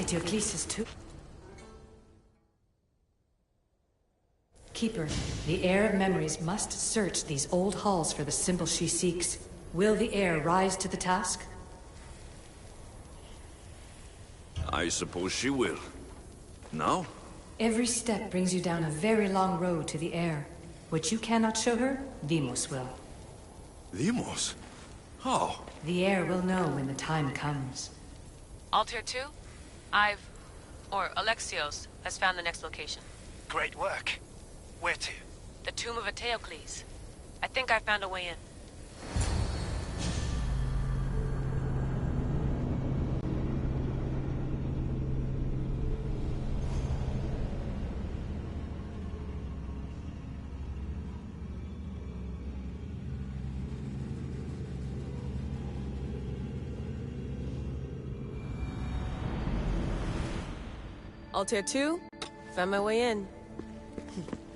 Eteoclesis too. Keeper, the heir of memories must search these old halls for the symbol she seeks. Will the heir rise to the task? I suppose she will. Now? Every step brings you down a very long road to the heir. What you cannot show her, Demos will. Demos? How? The heir will know when the time comes. Altair 2? Alexios has found the next location. Great work. Where to? The tomb of Eteocles. I think I found a way in. Altair 2? Found my way in.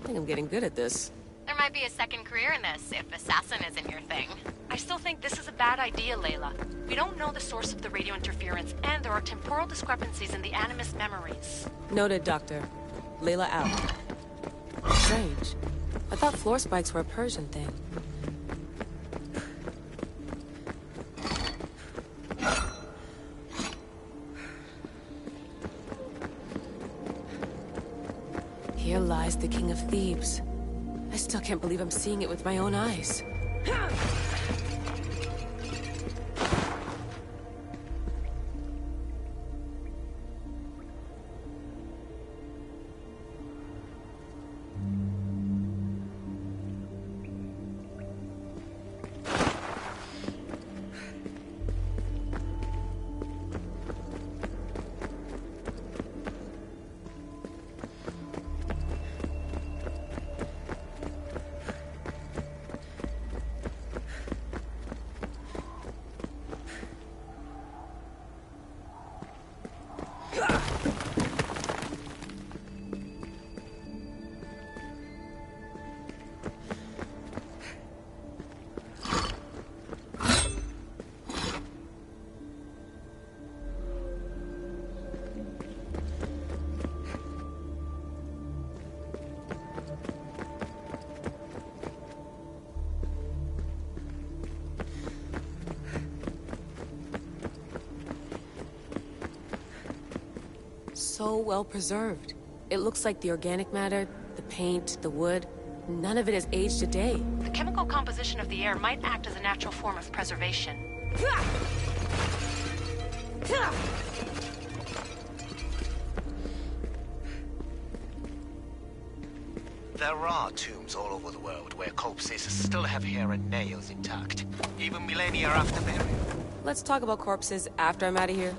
I think I'm getting good at this. There might be a second career in this, if assassin isn't your thing. I still think this is a bad idea, Layla. We don't know the source of the radio interference, and there are temporal discrepancies in the Animus memories. Noted, Doctor. Layla out. Strange. I thought floor spikes were a Persian thing. Here lies the King of Thebes. I still can't believe I'm seeing it with my own eyes. So well preserved. It looks like the organic matter, the paint, the wood, none of it has aged a day. The chemical composition of the air might act as a natural form of preservation. There are tombs all over the world where corpses still have hair and nails intact, even millennia after burial. Let's talk about corpses after I'm out of here.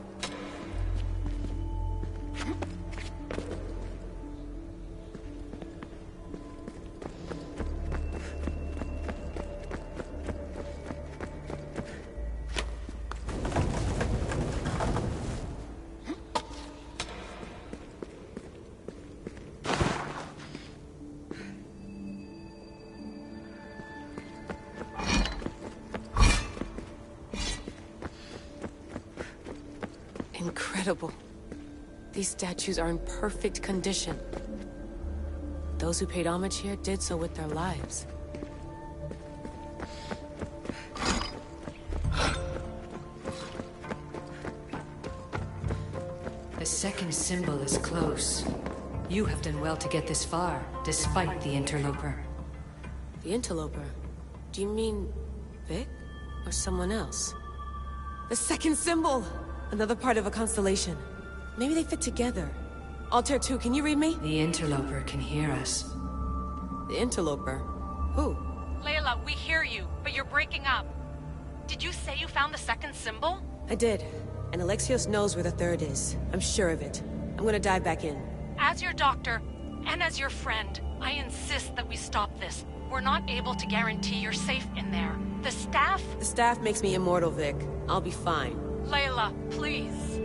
Incredible. These statues are in perfect condition. Those who paid homage here did so with their lives. The second symbol is close. You have done well to get this far, despite the interloper. The interloper? Do you mean Vic? Or someone else? The second symbol! Another part of a constellation. Maybe they fit together. Altair 2, can you read me? The interloper can hear us. The interloper? Who? Layla, we hear you, but you're breaking up. Did you say you found the second symbol? I did. And Alexios knows where the third is. I'm sure of it. I'm gonna dive back in. As your doctor, and as your friend, I insist that we stop this. We're not able to guarantee you're safe in there. The staff... The staff makes me immortal, Vic. I'll be fine. Layla, please.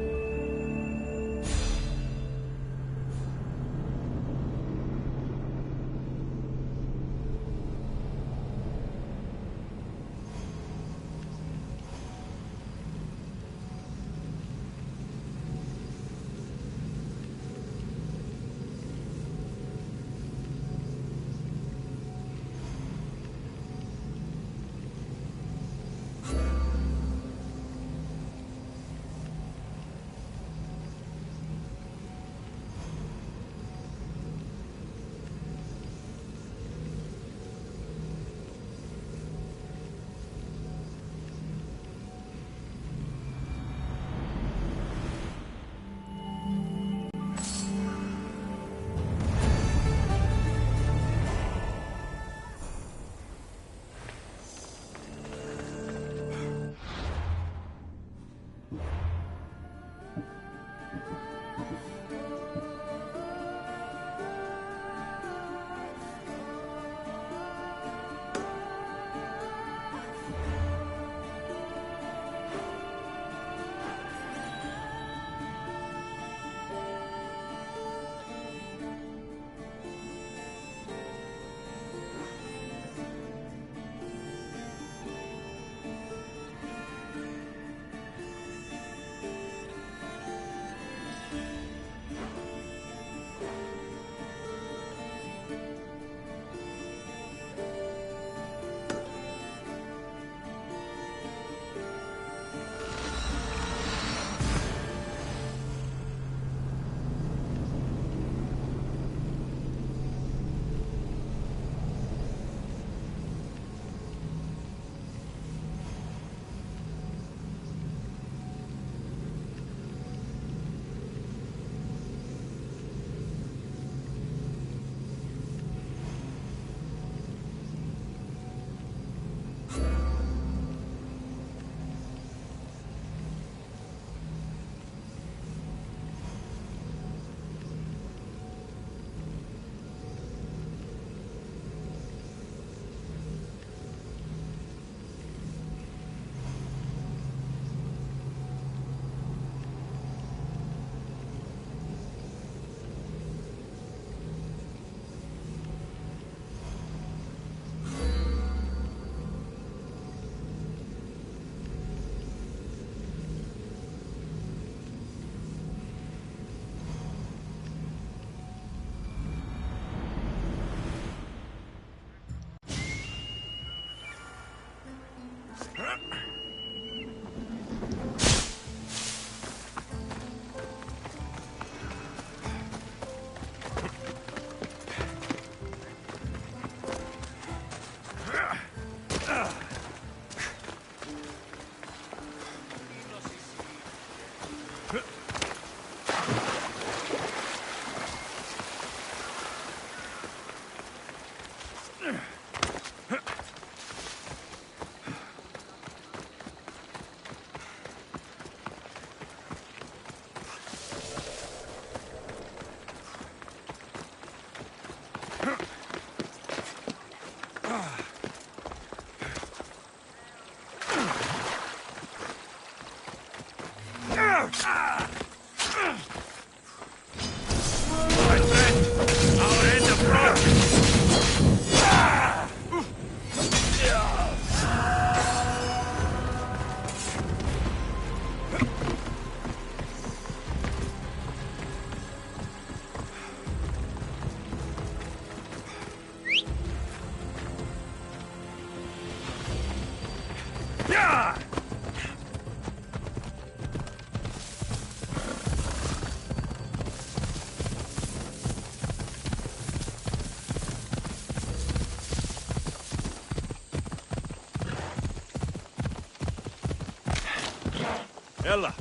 Ella!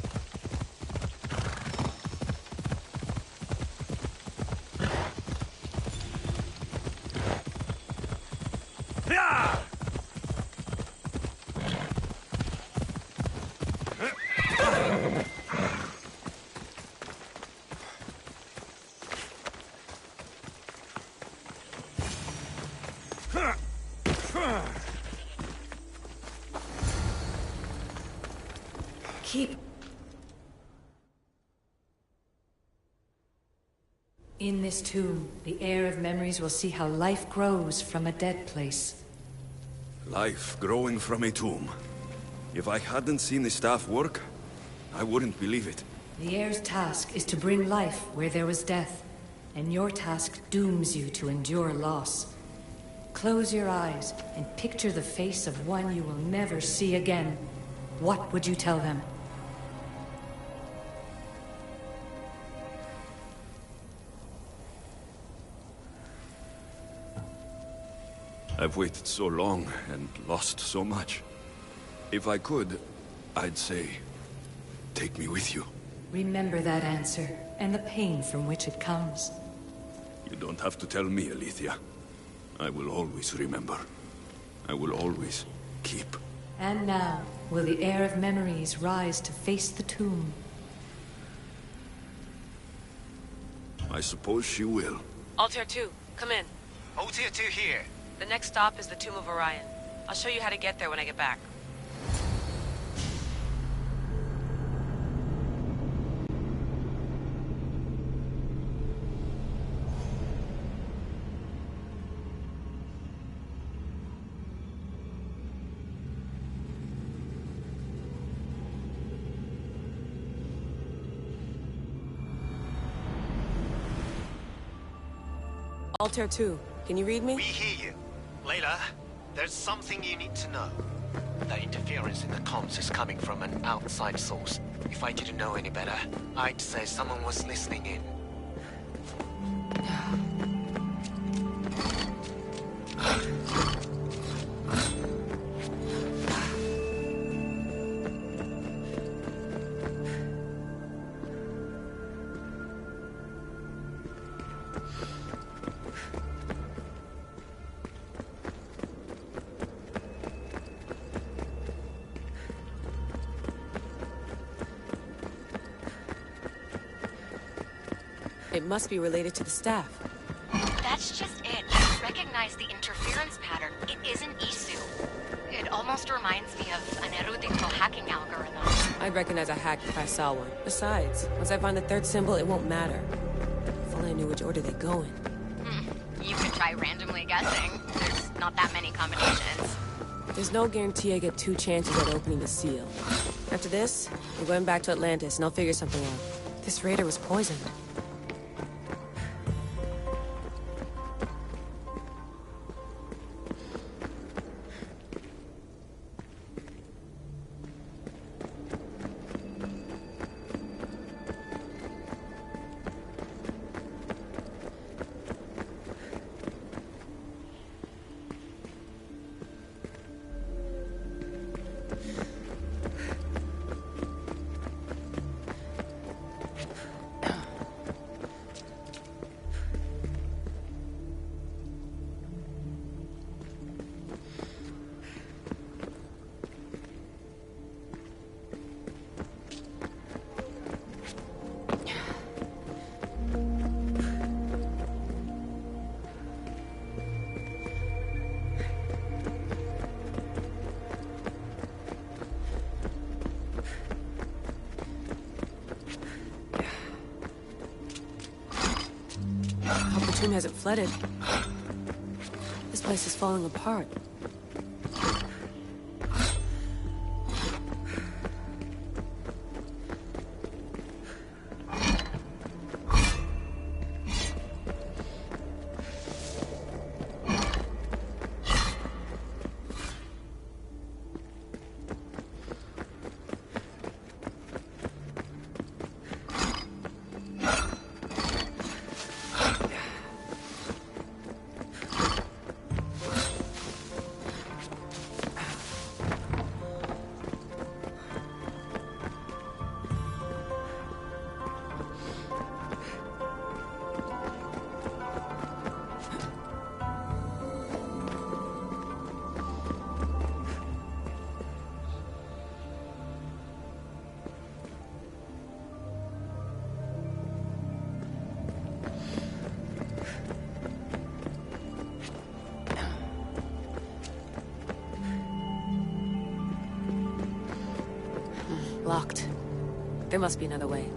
Yeah! Keep... In this tomb, the heir of memories will see how life grows from a dead place. Life growing from a tomb. If I hadn't seen the staff work, I wouldn't believe it. The heir's task is to bring life where there was death, and your task dooms you to endure loss. Close your eyes and picture the face of one you will never see again. What would you tell them? I've waited so long and lost so much. If I could, I'd say, take me with you. Remember that answer, and the pain from which it comes. You don't have to tell me, Alethea. I will always remember. I will always keep. And now, will the heir of memories rise to face the tomb? I suppose she will. Altair 2, come in. Altair 2 here. The next stop is the Tomb of Orion. I'll show you how to get there when I get back. Altair 2, can you read me? We hear you. Layla, there's something you need to know. The interference in the comms is coming from an outside source. If I didn't know any better, I'd say someone was listening in. It must be related to the staff. That's just it. I recognize the interference pattern. It isn't Isu. It almost reminds me of an erudito hacking algorithm. I'd recognize a hack if I saw one. Besides, once I find the third symbol, it won't matter. If only I knew which order they go in. You could try randomly guessing. There's not that many combinations. There's no guarantee I get 2 chances at opening the seal. After this, we're going back to Atlantis and I'll figure something out. This raider was poisoned. The tomb hasn't flooded. This place is falling apart. Locked. There must be another way.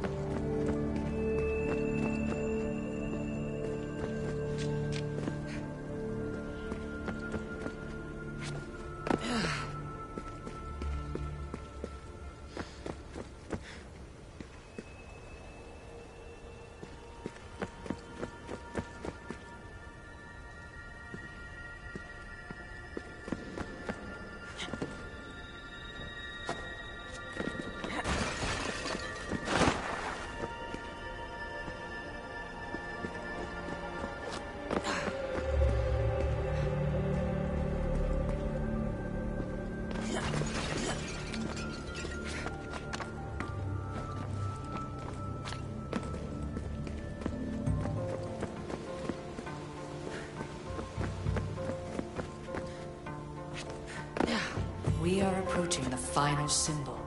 We are approaching the final symbol.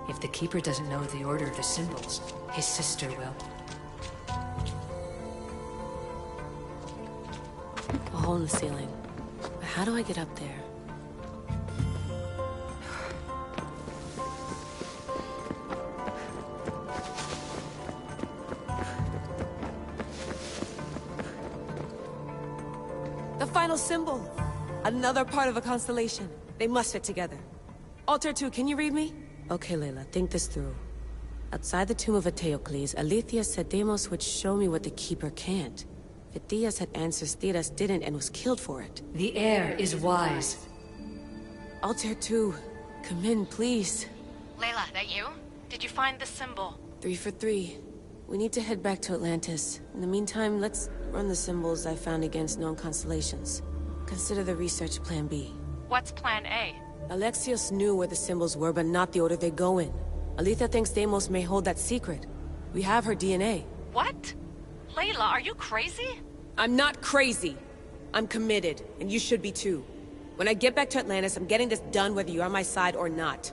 If the Keeper doesn't know the order of the symbols, his sister will. A hole in the ceiling. But how do I get up there? The final symbol! Another part of a constellation. They must fit together. Alter 2, can you read me? Okay, Layla, think this through. Outside the tomb of Eteocles, Alethea said Deimos would show me what the Keeper can't. Phidias had answers Theras didn't and was killed for it. The heir is wise. Alter 2, come in, please. Layla, that you? Did you find the symbol? 3 for 3. We need to head back to Atlantis. In the meantime, let's run the symbols I found against known constellations. Consider the research plan B. What's plan A? Alexios knew where the symbols were, but not the order they go in. Alethea thinks Deimos may hold that secret. We have her DNA. What? Layla, are you crazy? I'm not crazy. I'm committed, and you should be too. When I get back to Atlantis, I'm getting this done whether you're on my side or not.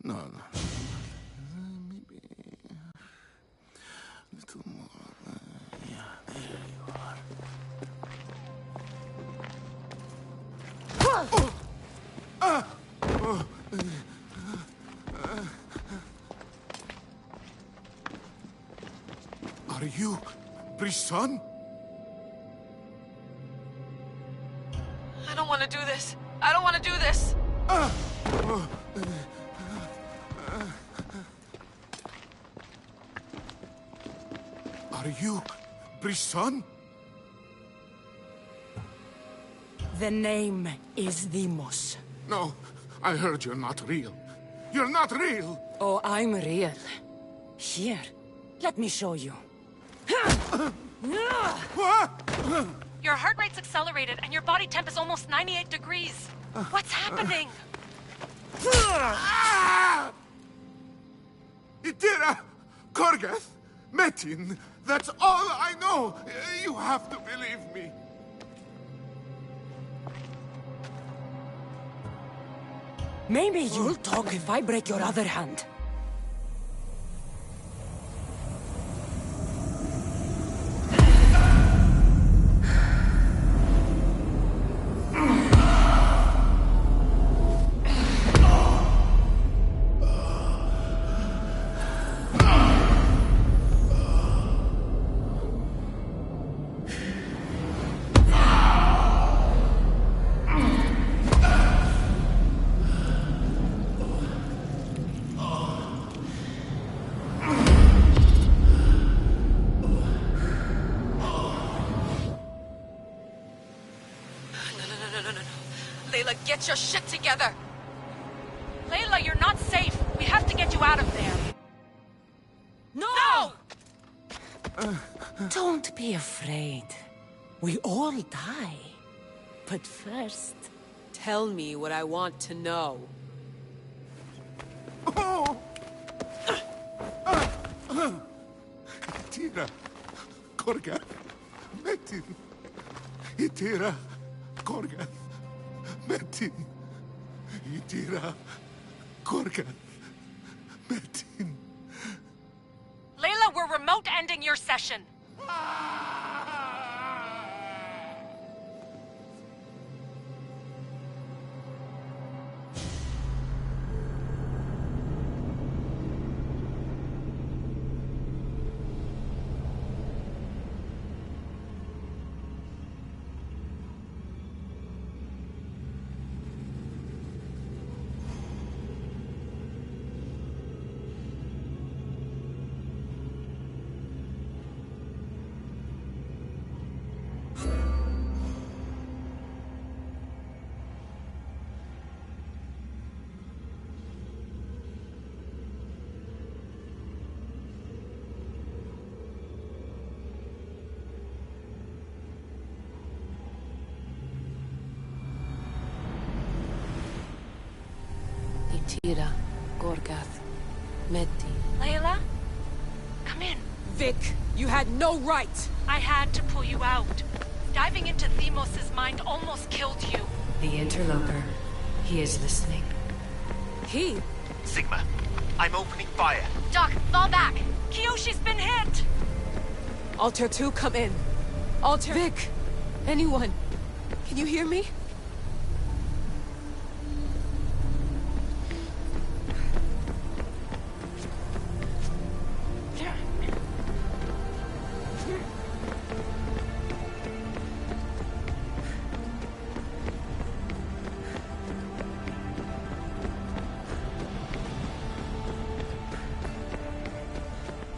No. Maybe a little more. Yeah, there you are. Are you Brisson? I don't want to do this. I don't want to do this. Are you Brisson? The name is Deimos. No, I heard you're not real. You're not real! Oh, I'm real. Here, let me show you. Your heart rate's accelerated and your body temp is almost 98 degrees. What's happening? Itira! Korgath! Metin! That's all I know! You have to believe me. Maybe you'll talk if I break your other hand. Layla, get your shit together! Layla, you're not safe. We have to get you out of there. No! Don't be afraid. We all die. But first... Tell me what I want to know. Itira, Korga, Metin. Itira, Korga, Metin. Itira, Korga, Metin. Layla, we're remote ending your session. Tira, Gorgath, Meti. Layla? Come in. Vic, you had no right! I had to pull you out. Diving into Themos' mind almost killed you. The interloper. He is listening. He? Sigma, I'm opening fire. Doc, fall back. Kyoshi's been hit! Alter 2, come in. Alter... Vic! Anyone? Can you hear me?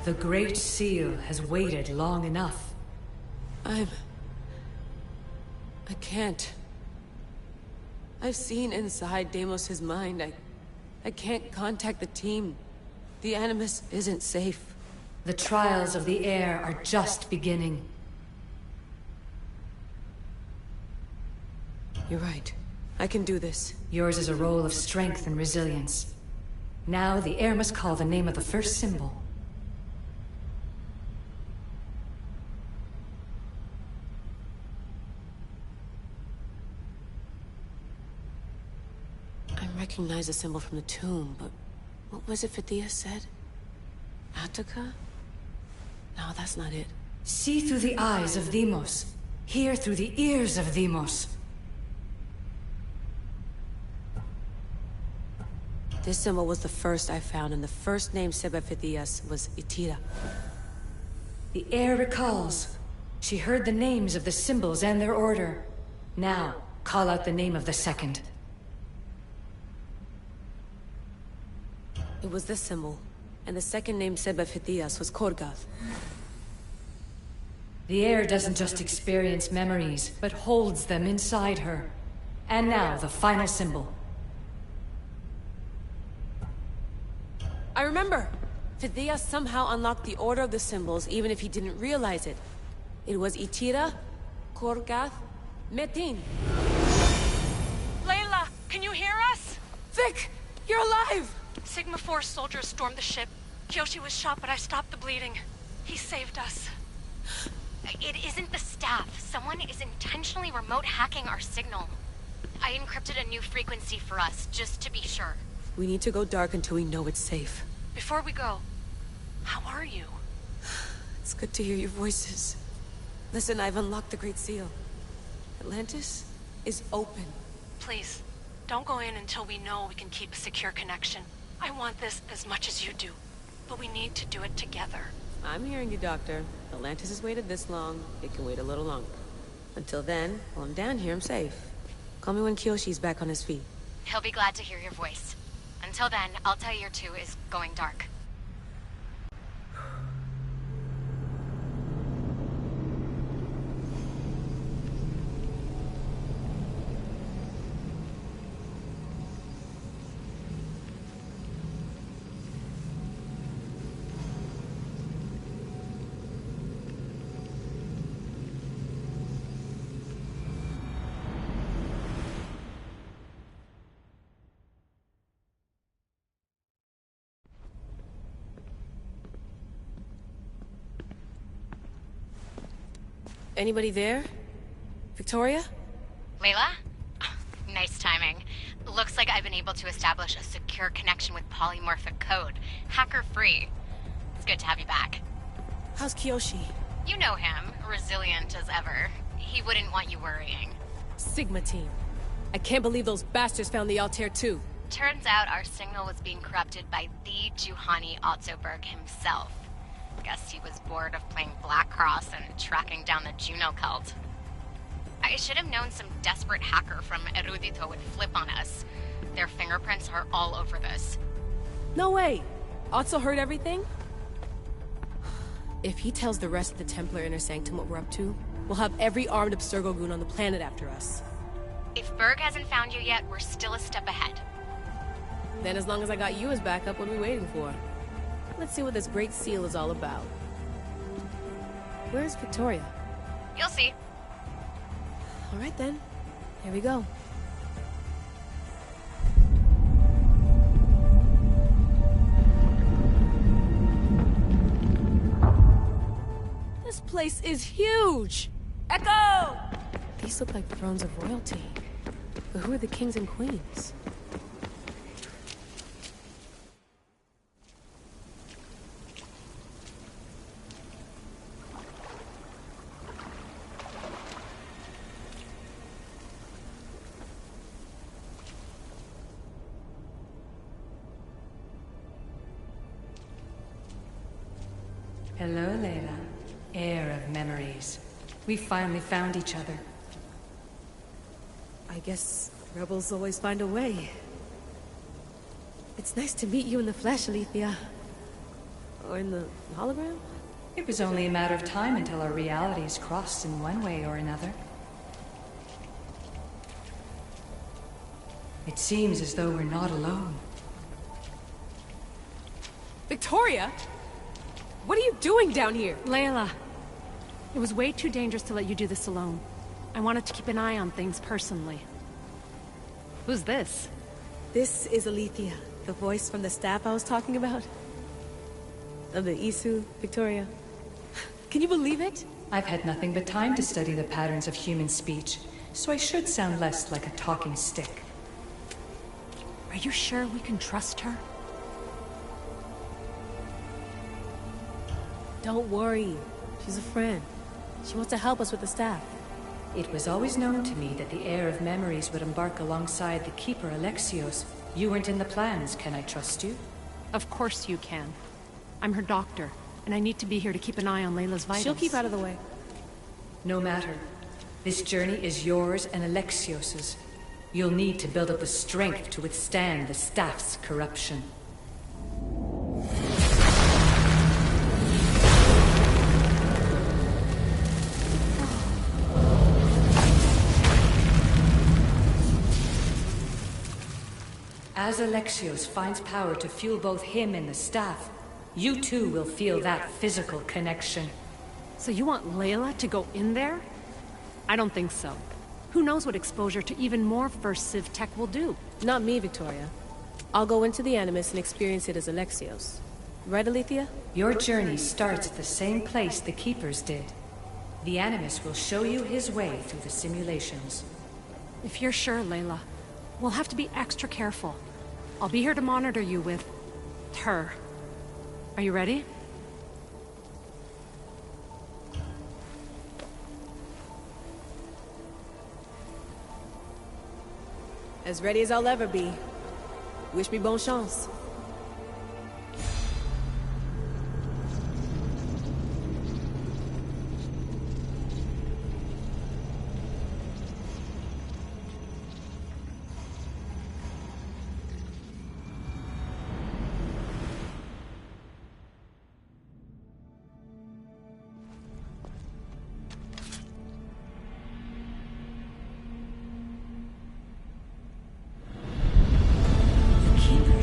The Great Seal has waited long enough. I can't. I've seen inside Deimos' mind. I can't contact the team. The Animus isn't safe. The trials of the air are just beginning. You're right. I can do this. Yours is a role of strength and resilience. Now the air must call the name of the first symbol. I recognize the symbol from the tomb, but what was it Phithia said? Attica? No, that's not it. See through the eyes of Deimos. Hear through the ears of Deimos. This symbol was the first I found, and the first name said by Phithias was Itira. The air recalls. She heard the names of the symbols and their order. Now, call out the name of the second. It was this symbol, and the second name said by Phithias was Korgath. The air doesn't just experience memories, but holds them inside her. And now, the final symbol. I remember! Phithias somehow unlocked the order of the symbols, even if he didn't realize it. It was Itira, Korgath, Metin. Layla, can you hear us? Vic! You're alive! Sigma 4 soldiers stormed the ship. Kyoshi was shot, but I stopped the bleeding. He saved us. It isn't the staff. Someone is intentionally remote hacking our signal. I encrypted a new frequency for us, just to be sure. We need to go dark until we know it's safe. Before we go, how are you? It's good to hear your voices. Listen, I've unlocked the Great Seal. Atlantis is open. Please, don't go in until we know we can keep a secure connection. I want this as much as you do, but we need to do it together. I'm hearing you, Doctor. Atlantis has waited this long. It can wait a little longer. Until then, while I'm down here, I'm safe. Call me when Kyoshi's back on his feet. He'll be glad to hear your voice. Until then, Altair 2 is going dark. Anybody there? Victoria? Layla? Nice timing. Looks like I've been able to establish a secure connection with polymorphic code. Hacker-free. It's good to have you back. How's Kyoshi? You know him. Resilient as ever. He wouldn't want you worrying. Sigma team. I can't believe those bastards found the Altair 2. Turns out our signal was being corrupted by the Juhani Otzoberg himself. Guess he was bored of playing Black Cross and tracking down the Juno cult. I should have known some desperate hacker from Erudito would flip on us. Their fingerprints are all over this. No way! Otso heard everything? If he tells the rest of the Templar Inner Sanctum what we're up to, we'll have every armed Abstergo goon on the planet after us. If Berg hasn't found you yet, we're still a step ahead. Then as long as I got you as backup, what are we waiting for? Let's see what this Great Seal is all about. Where's Victoria? You'll see. All right then. Here we go. This place is huge! Echo! These look like thrones of royalty. But who are the kings and queens? Hello, Layla. Heir of memories. We finally found each other. I guess rebels always find a way. It's nice to meet you in the flesh, Alethea. Or in the hologram? It was only a matter of time until our realities crossed in one way or another. It seems as though we're not alone. Victoria? What are you doing down here? Layla, it was way too dangerous to let you do this alone. I wanted to keep an eye on things personally. Who's this? This is Alethea, the voice from the staff I was talking about. Of the Isu, Victoria. Can you believe it? I've had nothing but time to study the patterns of human speech, so I should sound less like a talking stick. Are you sure we can trust her? Don't worry. She's a friend. She wants to help us with the staff. It was always known to me that the heir of memories would embark alongside the keeper Alexios. You weren't in the plans. Can I trust you? Of course you can. I'm her doctor, and I need to be here to keep an eye on Layla's vitals. She'll keep out of the way. No matter. This journey is yours and Alexios's. You'll need to build up the strength to withstand the staff's corruption. As Alexios finds power to fuel both him and the staff, you too will feel that physical connection. So you want Layla to go in there? I don't think so. Who knows what exposure to even more First Civ tech will do? Not me, Victoria. I'll go into the Animus and experience it as Alexios. Right, Alethea? Your journey starts at the same place the Keepers did. The Animus will show you his way through the simulations. If you're sure, Layla, we'll have to be extra careful. I'll be here to monitor you with... her. Are you ready? As ready as I'll ever be. Wish me bon chance.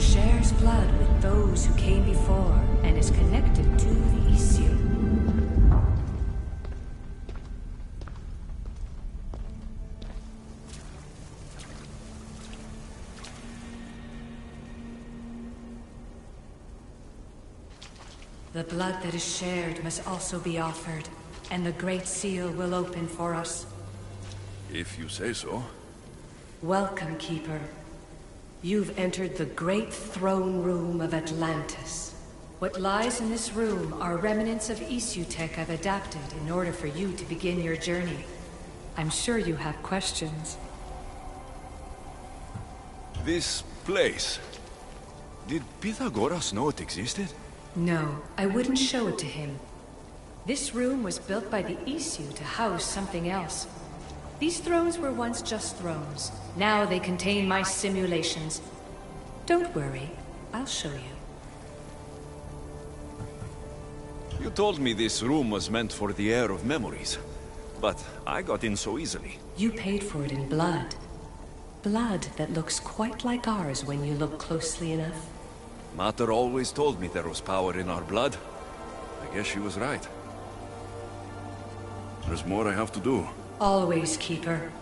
Shares blood with those who came before and is connected to the issue. The blood that is shared must also be offered, and the Great Seal will open for us. If you say so. Welcome, Keeper. You've entered the great throne room of Atlantis. What lies in this room are remnants of issue tech I've adapted in order for you to begin your journey. I'm sure you have questions. This place... Did Pythagoras know it existed? No, I wouldn't show it to him. This room was built by the issue to house something else. These thrones were once just thrones. Now they contain my simulations. Don't worry, I'll show you. You told me this room was meant for the heir of memories. But I got in so easily. You paid for it in blood. Blood that looks quite like ours when you look closely enough. Mater always told me there was power in our blood. I guess she was right. There's more I have to do. Always, Keeper.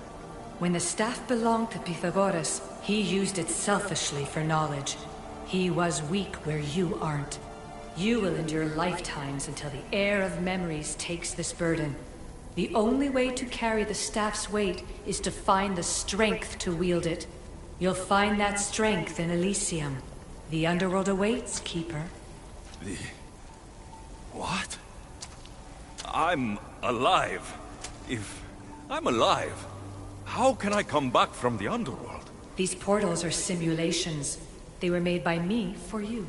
When the staff belonged to Pythagoras, he used it selfishly for knowledge. He was weak where you aren't. You will endure lifetimes until the heir of memories takes this burden. The only way to carry the staff's weight is to find the strength to wield it. You'll find that strength in Elysium. The underworld awaits, Keeper. The... what? I'm alive. If I'm alive, how can I come back from the underworld? These portals are simulations. They were made by me for you.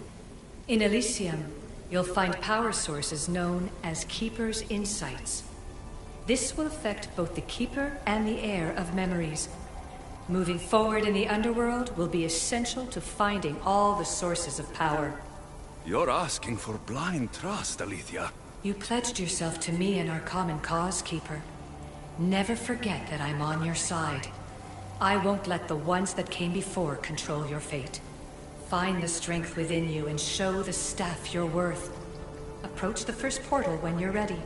In Elysium, you'll find power sources known as Keeper's Insights. This will affect both the Keeper and the heir of memories. Moving forward in the underworld will be essential to finding all the sources of power. You're asking for blind trust, Alethea. You pledged yourself to me and our common cause, Keeper. Never forget that I'm on your side. I won't let the ones that came before control your fate. Find the strength within you and show the staff your worth. Approach the first portal when you're ready.